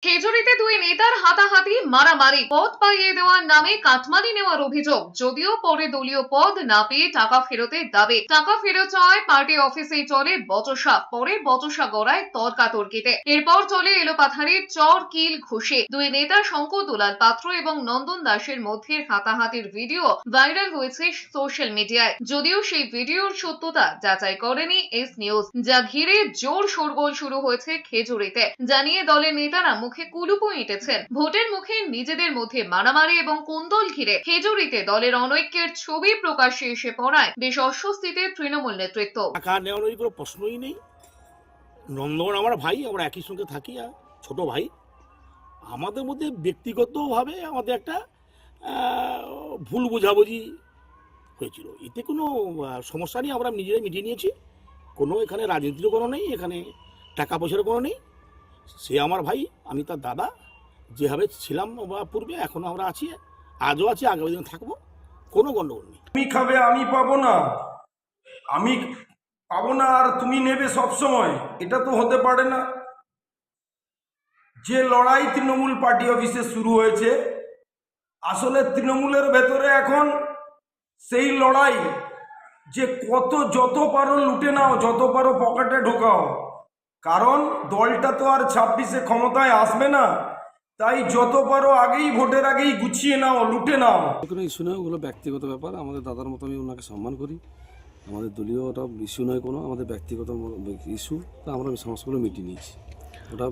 খেজুরিতে দুই নেতার হাতাহাতি মারামারি, পদ পাইয়ে দেওয়ার নামে কাটমানি নেওয়ার অভিযোগ। যদিও পরে দলীয় পদ না পেয়ে টাকা ফেরতের দাবি। টাকা ফেরত চাওয়ায় পার্টি অফিসেই চলে বচসা। পরে বচসা গড়ায় তর্কাতর্কিতে। এরপর চলে এলোপাথারির চর কিল ঘুষে। দুই নেতা শঙ্কর দুলাল পাত্র এবং নন্দন দাসের মধ্যে হাতাহাতির ভিডিও ভাইরাল হয়েছে সোশ্যাল মিডিয়ায়। যদিও সেই ভিডিওর সত্যতা যাচাই করেনি এস নিউজ, যা ঘিরে জোর শোরগোল শুরু হয়েছে খেজুরিতে। জানিয়ে দলের নেতারা মুখে কুলুপো এঁটেছেন। ভোটের মুখে নিজেদের মধ্যে মারামারি এবং কোন্দল ঘিরে খেজুরিতে দলের অনৈক্যের ছবি প্রকাশ্যে এসে পড়ায় বেশ অস্বস্তিতে তৃণমূল নেতৃত্ব। টাকা নেওয়ার কোনো প্রশ্নই নেই। নন্দন আমার ভাই, আমরা একই সঙ্গে থাকি, আর ছোট ভাই। আমাদের মধ্যে ব্যক্তিগতভাবে আমাদের একটা ভুল বোঝাবুঝি হয়েছিল। এতে কোনো সমস্যা নেই, আমরা নিজেরাই মিটিয়ে নিয়েছি। কোনো এখানে রাজনীতিরও কোনো নেই, এখানে টাকা পয়সার কোনো নেই। সে আমার ভাই, আমি তার দাদা। যেভাবে ছিলাম বা পূর্বে, এখনও আমরা আছি, আজও আছি, আগামী দিন থাকবো। কোনো গণ্ডগোল নেই। তুমি খাবে আমি পাবো না, আমি পাবো না আর তুমি নেবে সব সময়, এটা তো হতে পারে না। যে লড়াই তৃণমূল পার্টি অফিসে শুরু হয়েছে, আসলে তৃণমূলের ভেতরে এখন সেই লড়াই যে যত পারো লুটে নাও, যত পারো পকেটে ঢোকাও। কারণ দলটা তো আর 26-এ ক্ষমতায় আসবে না, তাই যত পারো আগেই, ভোটের আগেই গুছিয়ে নাও, লুটে নাও। কোনো ইস্যু নয়, ওগুলো ব্যক্তিগত ব্যাপার। আমাদের দাদার মতো আমি ওনাকে সম্মান করি। আমাদের দলীয় ওটা ইস্যু নয় কোনো, আমাদের ব্যক্তিগত ইস্যু। তা আমরা সমস্যাগুলো মিটিয়ে নিয়েছি ওটা।